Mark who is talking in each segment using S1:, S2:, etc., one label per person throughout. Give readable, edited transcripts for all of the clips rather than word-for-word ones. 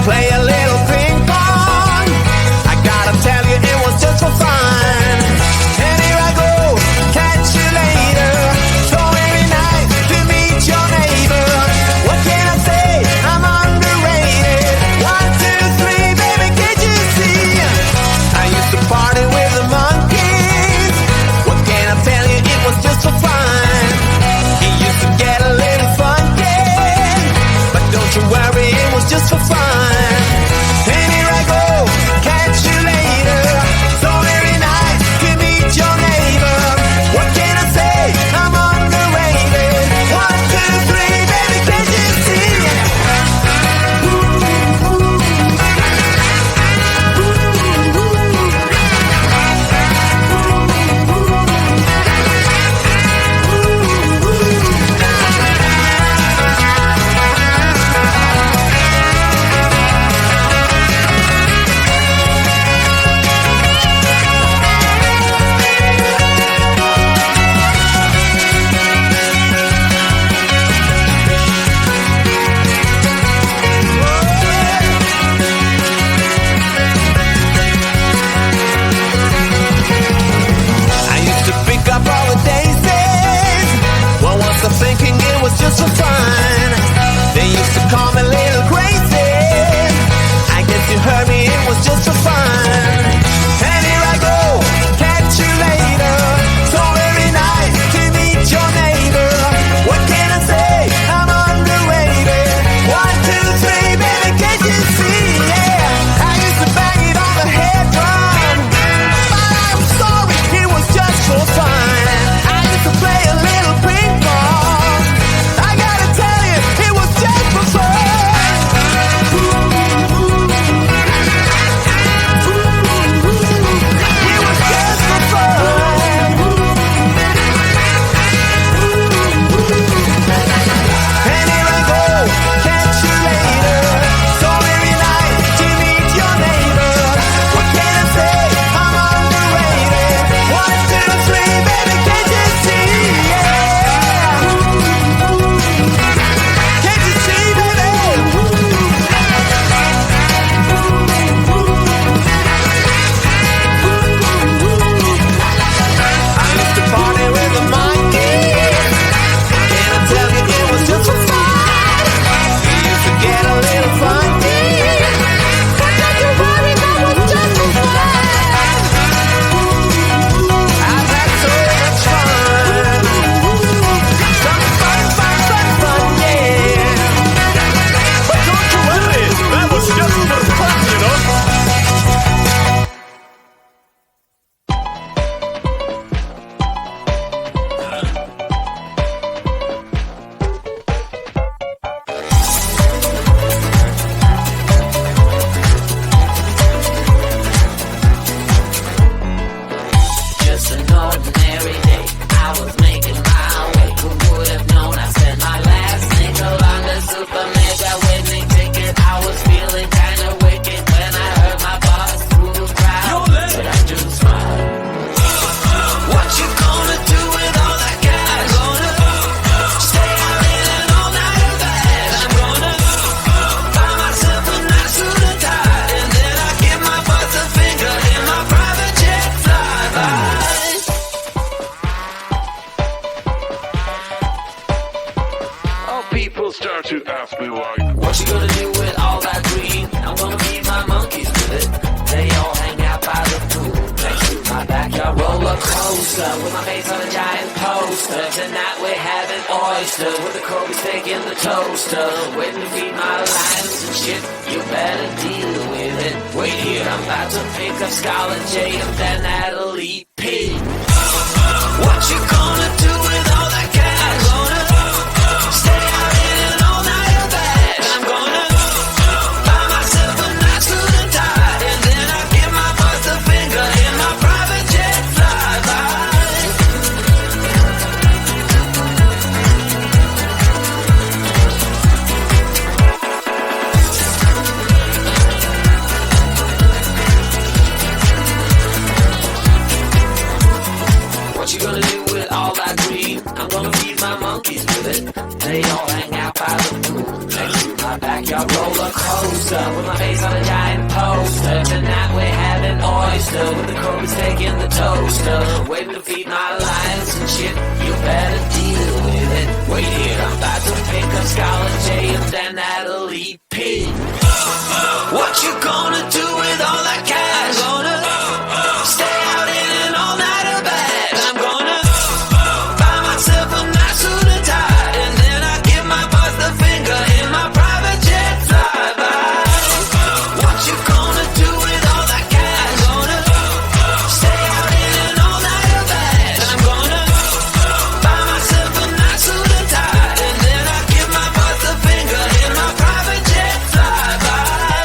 S1: play a little ping pong. I gotta tell you, it was just for fun. And here I go, catch you later. So every night to meet your neighbor. What can I say? I'm underrated. 1, 2, 3, baby, can't you see? I used to party with the monkeys. What can I tell you? It was just for fun. It used to get a little funky, but don't you worry, it was just for fun. And here I go, catch you later. So every night to meet your neighbor. What can I say? I'm underrated. 1, 2, 3, baby, can't you see? I used to pick up all the daisies. Well, once I'm thinking it was just for fun. They used to call me little crazy. I guess you heard me, it was just for fun. And here I go, catch you later. So every night to meet your neighbor. What can I say? I'm underrated. 1, 2, 3, baby, can't you see? Yeah, I used to bang it on the head drum. But I'm sorry, it was just for fun. I used to play a little ping pong. I gotta tell you, it was just for fun. It was just for fun. And here I go, catch you later. So every night to meet your neighbor. What can I say? I'm underrated. 1, 2, 3, baby, can't you see? Yeah. Can't you see, baby? I used to party with the monkeys. Can I tell you, it was just for fun. We used to get a little funky. But don't you worry, that was just for fun. I've had so much fun. Some fun, yeah. But don't you worry, that was just for fun, you know.
S2: Just an ordinary day, I was making my way. Who would have known I spent my last nickel on the super mega winning ticket? I was feeling kinda wicked when I heard my boss through the crowd. But I do smile. What you gonna do with all that cash? Gonna stay out in an all-nighter bed. I'm gonna buy myself a nice suit and tie, and then I give my boss a finger in my private jet flyby.
S3: How people start to ask me why.
S2: What you gonna do with all that green? I'm gonna feed my monkeys with it. They all hang out by the pool next to my backyard roller coaster with my face on a giant poster. Tonight we're having oysters with the Kobe steak in the toaster. Waiting to feed my lions and shit. You better deal with it. Wait here, I'm about to pick up Scarlett J and then Natalie P. What you gonna do with all that cash? Gonna stay out in an all-nighter bed. I'm gonna buy myself a nice suit and tie, and then I give my boss a finger in my private jet flyby. What you gonna do with all coaster with my face on a giant poster. Tonight we're having oyster with the Corby's taking the toaster. Waiting to feed my lions and shit. You better deal with it. Wait here, I'm about to pick up Scarlet J and then Natalie P. What you gonna do with all that cash? I'm gonna stay out in an all-nighter bag. I'm gonna buy myself a nice suit and tie, and then I give my boss the finger in my private jet flyby. What you gonna do with all that cash? I'm gonna stay out in an all-nighter bag. I'm gonna buy myself a nice suit and tie, and then I give my boss the finger in my private jet flyby.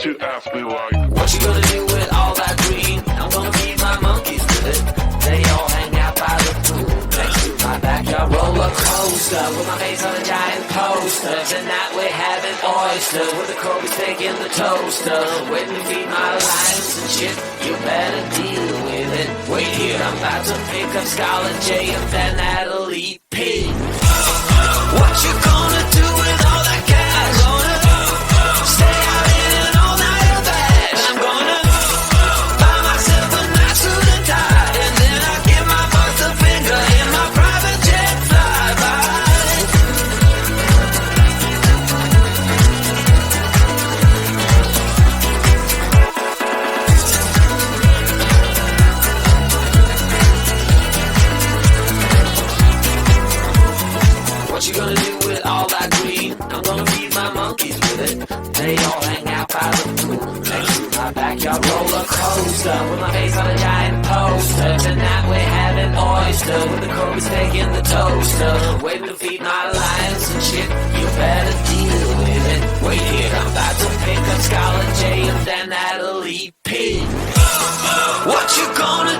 S3: to ask me like,
S2: what you gonna do with all that green? I'm gonna feed my monkeys with it. They all hang out by the pool next to my backyard roller coaster with my face on a giant poster. Tonight we're having oysters with the Kobe steak in the toaster. Waiting to feed my lions and shit. You better deal with it. Wait here, I'm about to pick up Scarlet J and then Natalie P. What you gonna do with all that cash? Gonna stay out in an all-nighter bash. I'm gonna buy myself a nice suit and tie, and then I give my boss the finger in my private jet flyby. What you gonna do with all that green? I'm gonna feed my monkeys with it. They all hang out by the pool next to my backyard roller coaster with my face on a giant poster. Tonight we're having oyster with the Kobe steak in the toaster. Waiting to feed my lions and shit. You better deal with it. Wait here, I'm about to pick up Scarlet J and then Natalie P. What you gonna